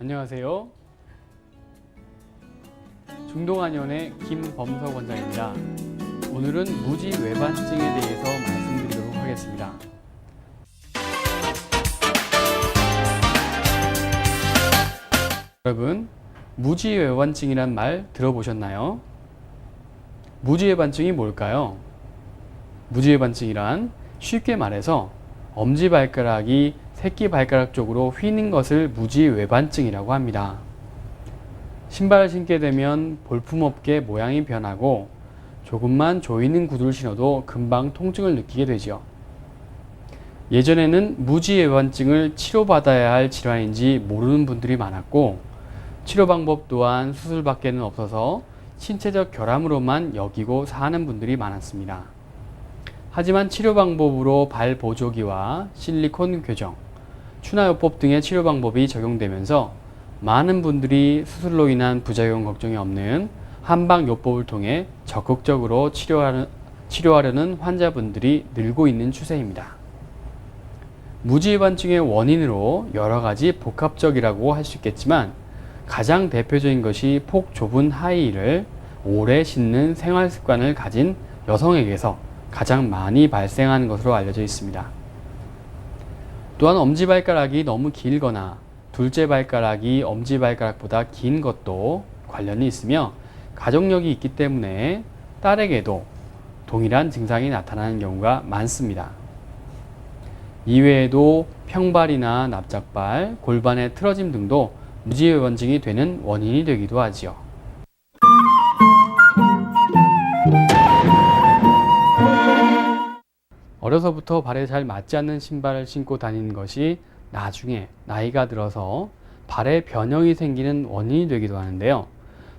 안녕하세요. 중동한의원의 김범석 원장입니다. 오늘은 무지 외반증에 대해서 말씀드리도록 하겠습니다. 여러분, 무지 외반증이란 말 들어보셨나요? 무지 외반증이 뭘까요? 무지 외반증이란 쉽게 말해서 엄지발가락이 새끼발가락 쪽으로 휘는 것을 무지 외반증이라고 합니다. 신발을 신게 되면 볼품없게 모양이 변하고 조금만 조이는 구두를 신어도 금방 통증을 느끼게 되죠. 예전에는 무지 외반증을 치료받아야 할 질환인지 모르는 분들이 많았고 치료 방법 또한 수술밖에는 없어서 신체적 결함으로만 여기고 사는 분들이 많았습니다. 하지만 치료 방법으로 발 보조기와 실리콘 교정, 추나요법 등의 치료 방법이 적용되면서 많은 분들이 수술로 인한 부작용 걱정이 없는 한방요법을 통해 적극적으로 치료하려는 환자분들이 늘고 있는 추세입니다. 무지외반증의 원인으로 여러 가지 복합적이라고 할 수 있겠지만 가장 대표적인 것이 폭 좁은 하이힐을 오래 신는 생활 습관을 가진 여성에게서 가장 많이 발생하는 것으로 알려져 있습니다. 또한 엄지발가락이 너무 길거나 둘째 발가락이 엄지발가락보다 긴 것도 관련이 있으며 가족력이 있기 때문에 딸에게도 동일한 증상이 나타나는 경우가 많습니다. 이외에도 평발이나 납작발, 골반의 틀어짐 등도 무지외반증이 되는 원인이 되기도 하지요. 어려서부터 발에 잘 맞지 않는 신발을 신고 다니는 것이 나중에 나이가 들어서 발에 변형이 생기는 원인이 되기도 하는데요.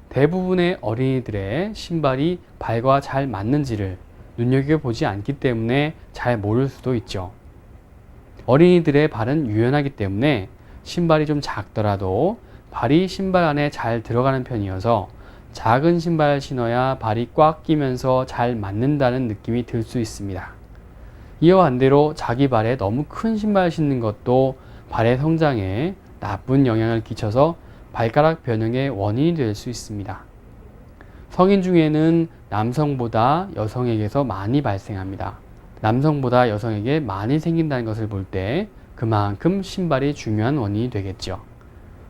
대부분의 어린이들의 신발이 발과 잘 맞는지를 눈여겨보지 않기 때문에 잘 모를 수도 있죠. 어린이들의 발은 유연하기 때문에 신발이 좀 작더라도 발이 신발 안에 잘 들어가는 편이어서 작은 신발을 신어야 발이 꽉 끼면서 잘 맞는다는 느낌이 들 수 있습니다. 이와 반대로 자기 발에 너무 큰 신발을 신는 것도 발의 성장에 나쁜 영향을 끼쳐서 발가락 변형의 원인이 될 수 있습니다. 성인 중에는 남성보다 여성에게서 많이 발생합니다. 남성보다 여성에게 많이 생긴다는 것을 볼 때 그만큼 신발이 중요한 원인이 되겠죠.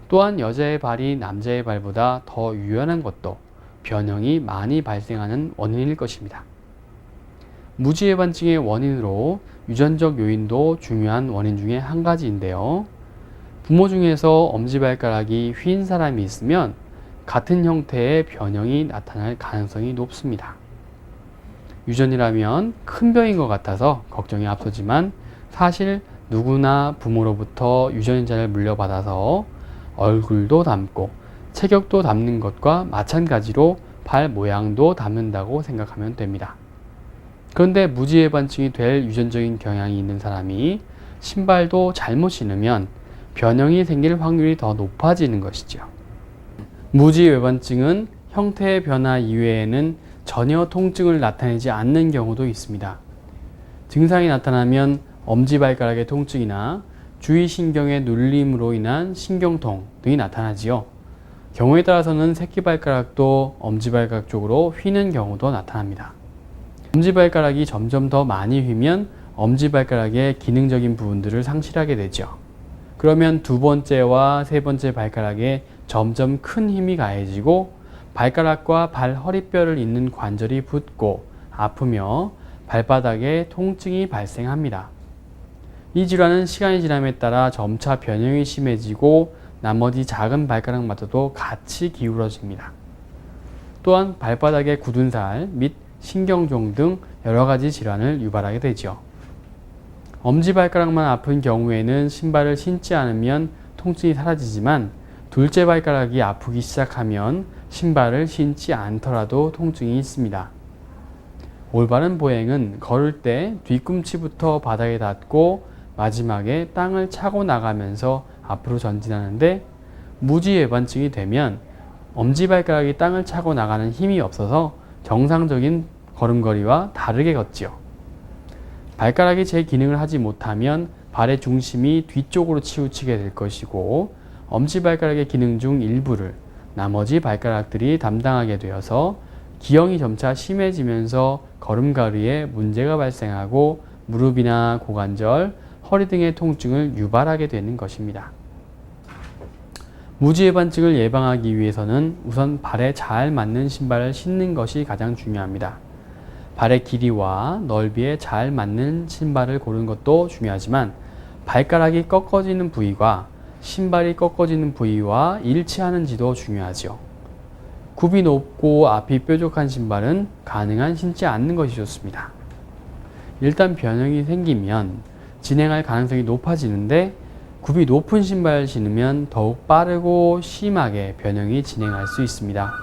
또한 여자의 발이 남자의 발보다 더 유연한 것도 변형이 많이 발생하는 원인일 것입니다. 무지외반증의 원인으로 유전적 요인도 중요한 원인 중에 한 가지인데요. 부모 중에서 엄지발가락이 휜 사람이 있으면 같은 형태의 변형이 나타날 가능성이 높습니다. 유전이라면 큰 병인 것 같아서 걱정이 앞서지만 사실 누구나 부모로부터 유전자를 물려받아서 얼굴도 닮고 체격도 닮는 것과 마찬가지로 발 모양도 닮는다고 생각하면 됩니다. 그런데 무지외반증이 될 유전적인 경향이 있는 사람이 신발도 잘못 신으면 변형이 생길 확률이 더 높아지는 것이죠. 무지외반증은 형태의 변화 이외에는 전혀 통증을 나타내지 않는 경우도 있습니다. 증상이 나타나면 엄지발가락의 통증이나 주위신경의 눌림으로 인한 신경통 등이 나타나지요. 경우에 따라서는 새끼발가락도 엄지발가락 쪽으로 휘는 경우도 나타납니다. 엄지발가락이 점점 더 많이 휘면 엄지발가락의 기능적인 부분들을 상실하게 되죠. 그러면 두 번째와 세 번째 발가락에 점점 큰 힘이 가해지고 발가락과 발 허리뼈를 잇는 관절이 붓고 아프며 발바닥에 통증이 발생합니다. 이 질환은 시간이 지남에 따라 점차 변형이 심해지고 나머지 작은 발가락마저도 같이 기울어집니다. 또한 발바닥에 굳은 살 및 신경종 등 여러 가지 질환을 유발하게 되죠. 엄지발가락만 아픈 경우에는 신발을 신지 않으면 통증이 사라지지만 둘째 발가락이 아프기 시작하면 신발을 신지 않더라도 통증이 있습니다. 올바른 보행은 걸을 때 뒤꿈치부터 바닥에 닿고 마지막에 땅을 차고 나가면서 앞으로 전진하는데 무지외반증이 되면 엄지발가락이 땅을 차고 나가는 힘이 없어서 정상적인 걸음걸이와 다르게 걷지요. 발가락이 제 기능을 하지 못하면 발의 중심이 뒤쪽으로 치우치게 될 것이고 엄지발가락의 기능 중 일부를 나머지 발가락들이 담당하게 되어서 기형이 점차 심해지면서 걸음걸이에 문제가 발생하고 무릎이나 고관절, 허리 등의 통증을 유발하게 되는 것입니다. 무지해반증을 예방하기 위해서는 우선 발에 잘 맞는 신발을 신는 것이 가장 중요합니다. 발의 길이와 넓이에 잘 맞는 신발을 고르는 것도 중요하지만 발가락이 꺾어지는 부위가 신발이 꺾어지는 부위와 일치하는지도 중요하죠. 굽이 높고 앞이 뾰족한 신발은 가능한 신지 않는 것이 좋습니다. 일단 변형이 생기면 진행할 가능성이 높아지는데 굽이 높은 신발을 신으면 더욱 빠르고 심하게 변형이 진행할 수 있습니다.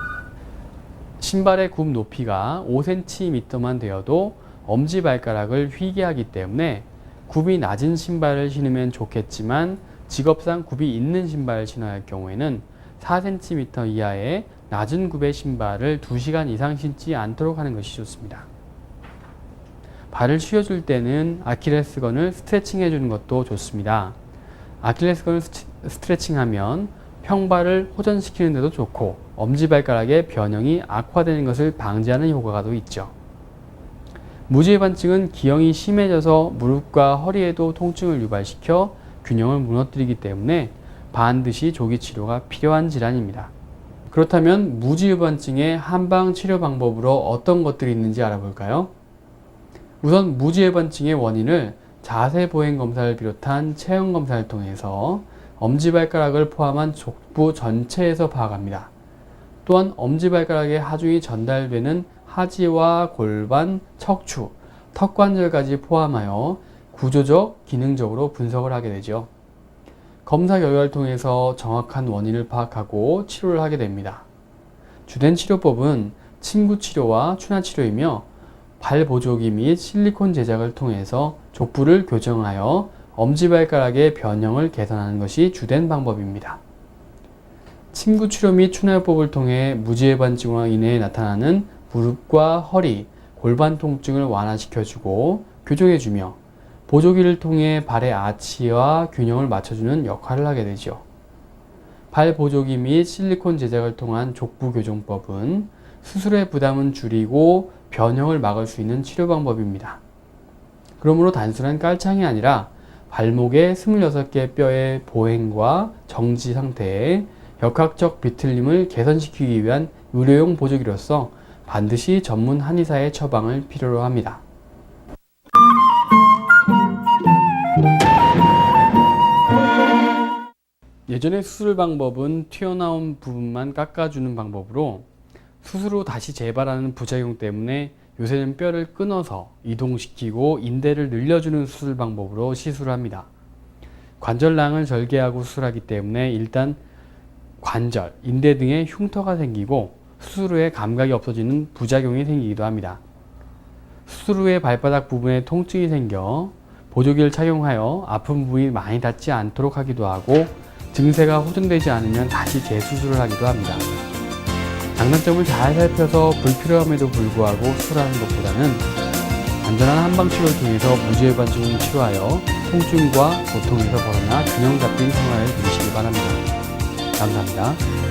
신발의 굽 높이가 5cm만 되어도 엄지발가락을 휘게 하기 때문에 굽이 낮은 신발을 신으면 좋겠지만 직업상 굽이 있는 신발을 신어야 할 경우에는 4cm 이하의 낮은 굽의 신발을 2시간 이상 신지 않도록 하는 것이 좋습니다. 발을 쉬어줄 때는 아킬레스건을 스트레칭 해주는 것도 좋습니다. 아킬레스건을 스트레칭하면 평발을 호전시키는 데도 좋고 엄지발가락의 변형이 악화되는 것을 방지하는 효과가 또 있죠. 무지해반증은 기형이 심해져서 무릎과 허리에도 통증을 유발시켜 균형을 무너뜨리기 때문에 반드시 조기 치료가 필요한 질환입니다. 그렇다면 무지해반증의 한방 치료 방법으로 어떤 것들이 있는지 알아볼까요? 우선 무지해반증의 원인을 자세보행 검사를 비롯한 체형 검사를 통해서 엄지발가락을 포함한 족부 전체에서 파악합니다. 또한 엄지발가락에 하중이 전달되는 하지와 골반, 척추, 턱관절까지 포함하여 구조적, 기능적으로 분석을 하게 되죠. 검사 결과를 통해서 정확한 원인을 파악하고 치료를 하게 됩니다. 주된 치료법은 침구 치료와 추나 치료이며 발 보조기 및 실리콘 제작을 통해서 족부를 교정하여 엄지발가락의 변형을 개선하는 것이 주된 방법입니다. 침구 치료 및 추나요법을 통해 무지해반증으로 인해 나타나는 무릎과 허리, 골반 통증을 완화시켜주고 교정해주며 보조기를 통해 발의 아치와 균형을 맞춰주는 역할을 하게 되죠. 발 보조기 및 실리콘 제작을 통한 족부 교정법은 수술의 부담은 줄이고 변형을 막을 수 있는 치료 방법입니다. 그러므로 단순한 깔창이 아니라 발목의 26개 뼈의 보행과 정지 상태에 역학적 비틀림을 개선시키기 위한 의료용 보조기로서 반드시 전문 한의사의 처방을 필요로 합니다. 예전의 수술 방법은 튀어나온 부분만 깎아주는 방법으로 수술 후 다시 재발하는 부작용 때문에 요새는 뼈를 끊어서 이동시키고 인대를 늘려주는 수술 방법으로 시술을 합니다. 관절낭을 절개하고 수술하기 때문에 일단 관절, 인대 등에 흉터가 생기고 수술 후에 감각이 없어지는 부작용이 생기기도 합니다. 수술 후에 발바닥 부분에 통증이 생겨 보조기를 착용하여 아픈 부분이 많이 닿지 않도록 하기도 하고 증세가 호전되지 않으면 다시 재수술을 하기도 합니다. 장단점을 잘 살펴서 불필요함에도 불구하고 수술하는 것보다는 안전한 한방치료를 통해서 무지해반증을 치료하여 통증과 고통에서 벗어나 균형 잡힌 생활을 누리시기 바랍니다. 감사합니다.